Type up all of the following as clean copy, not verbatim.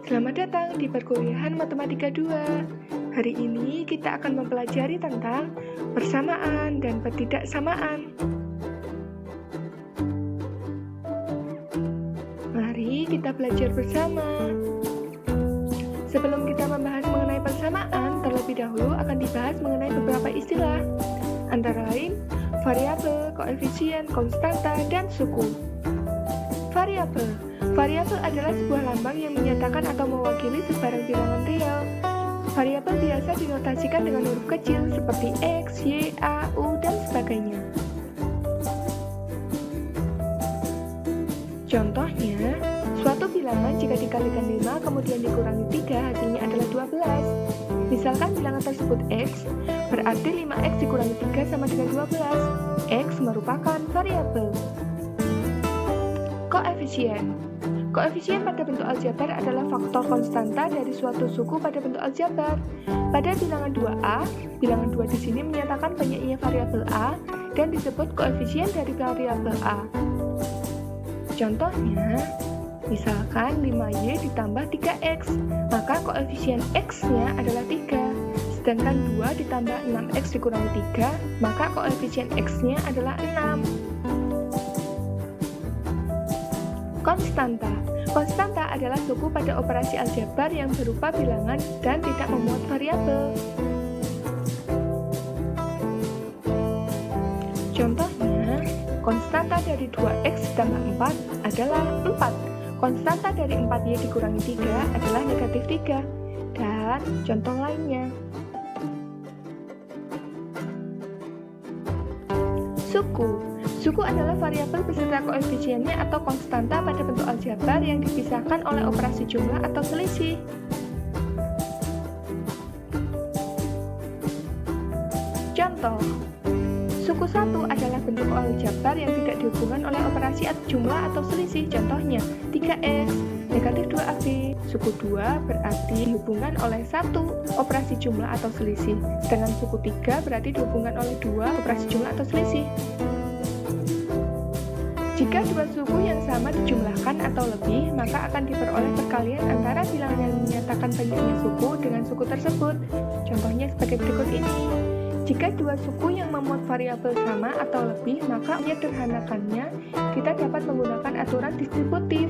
Selamat datang di perkuliahan Matematika 2. Hari ini kita akan mempelajari tentang persamaan dan ketidaksamaan. Mari kita belajar bersama. Sebelum kita membahas mengenai persamaan, terlebih dahulu akan dibahas mengenai beberapa istilah, antara lain variabel, koefisien, konstanta, dan suku. Variabel adalah sebuah lambang yang menyatakan atau mewakili sebarang bilangan real. Variabel biasa dinotasikan dengan huruf kecil seperti X, Y, A, U, dan sebagainya. Contohnya, suatu bilangan jika dikalikan 5 kemudian dikurangi 3 hasilnya adalah 12. Misalkan bilangan tersebut X, berarti 5X dikurangi 3 sama dengan 12. X merupakan variabel. Koefisien pada bentuk aljabar adalah faktor konstanta dari suatu suku pada bentuk aljabar. Pada bilangan 2A, bilangan 2 di sini menyatakan banyaknya variabel A dan disebut koefisien dari variabel A. Contohnya, misalkan 5Y ditambah 3X, maka koefisien X-nya adalah 3. Sedangkan 2 ditambah 6X dikurangi 3, maka koefisien X-nya adalah 6. Konstanta adalah suku pada operasi aljabar yang berupa bilangan dan tidak memuat variabel. Contohnya, konstanta dari 2X ditambah 4 adalah 4. Konstanta dari 4Y dikurangi 3 adalah negatif 3. Dan contoh lainnya. Suku adalah variabel beserta koefisiennya atau konstanta pada bentuk aljabar yang dipisahkan oleh operasi jumlah atau selisih. Contoh, suku 1 adalah bentuk aljabar yang tidak dihubungkan oleh operasi jumlah atau selisih. Contohnya, 3X, negatif 2AB. Suku 2 berarti dihubungkan oleh 1 operasi jumlah atau selisih. Sedangkan suku 3 berarti dihubungkan oleh 2 operasi jumlah atau selisih. Jika dua suku yang sama dijumlahkan atau lebih, maka akan diperoleh perkalian antara bilangan yang menyatakan banyaknya suku dengan suku tersebut. Contohnya sebagai berikut ini. Jika dua suku yang memuat variabel sama atau lebih, maka menyederhanakannya, kita dapat menggunakan aturan distributif.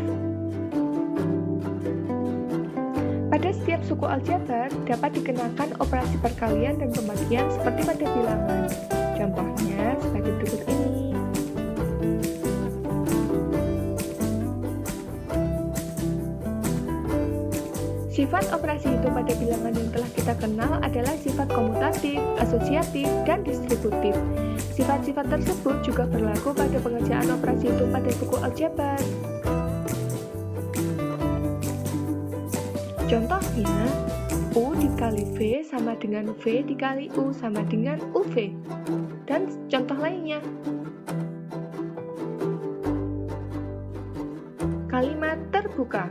Pada setiap suku aljabar, dapat dikenakan operasi perkalian dan pembagian seperti pada bilangan. Contohnya sebagai berikut ini. Sifat operasi hitung pada bilangan yang telah kita kenal adalah sifat komutatif, asosiatif, dan distributif. Sifat-sifat tersebut juga berlaku pada pengerjaan operasi hitung pada suku aljabar. Contohnya, U dikali V sama dengan V dikali U sama dengan UV. Dan contoh lainnya. Kalimat terbuka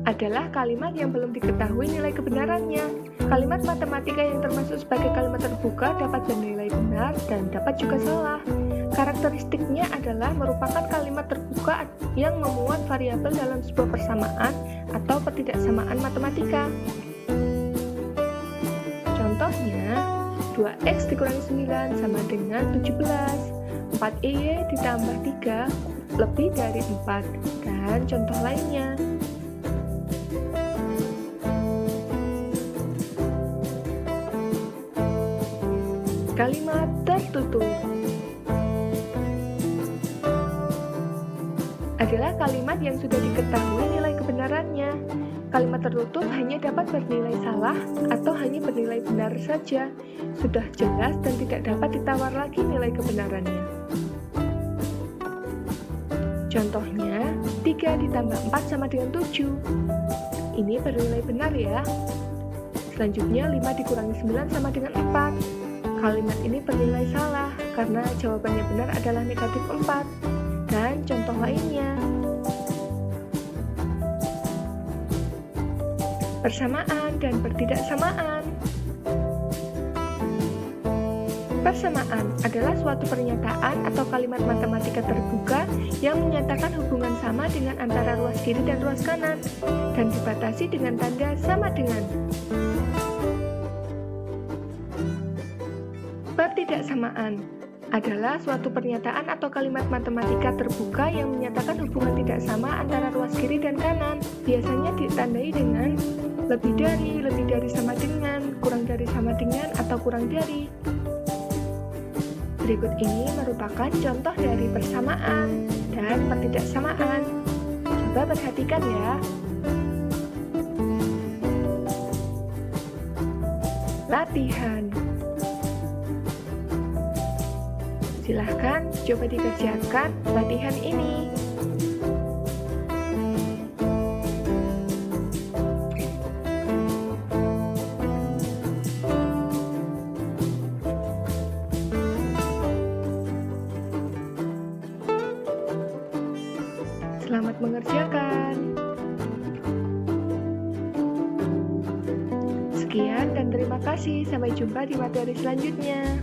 adalah kalimat yang belum diketahui nilai kebenarannya. Kalimat matematika yang termasuk sebagai kalimat terbuka dapat bernilai benar dan dapat juga salah. Karakteristiknya adalah merupakan kalimat terbuka yang memuat variabel dalam sebuah persamaan atau ketidaksamaan matematika. Contohnya, 2X dikurangi 9 sama dengan 17. 4Y ditambah 3 lebih dari 4. Dan contoh lainnya. Kalimat tertutup adalah kalimat yang sudah diketahui nilai kebenarannya. Kalimat tertutup hanya dapat bernilai salah atau hanya bernilai benar saja. Sudah jelas dan tidak dapat ditawar lagi nilai kebenarannya. Contohnya, 3 ditambah 4 sama dengan 7. Ini bernilai benar ya. Selanjutnya, 5 dikurangi 9 sama dengan 4. Kalimat ini bernilai salah karena jawabannya benar adalah negatif 4. Dan contoh lainnya. Persamaan dan ketidaksamaan. Persamaan adalah suatu pernyataan atau kalimat matematika terbuka yang menyatakan hubungan sama dengan antara ruas kiri dan ruas kanan, dan dibatasi dengan tanda sama dengan. Pertidaksamaan adalah suatu pernyataan atau kalimat matematika terbuka yang menyatakan hubungan tidak sama antara ruas kiri dan kanan, biasanya ditandai dengan lebih dari sama dengan, kurang dari sama dengan, atau kurang dari. Berikut ini merupakan contoh dari persamaan dan pertidaksamaan. Coba perhatikan ya. Latihan. Silahkan coba dikerjakan latihan ini. Selamat mengerjakan. Sekian dan terima kasih. Sampai jumpa di materi selanjutnya.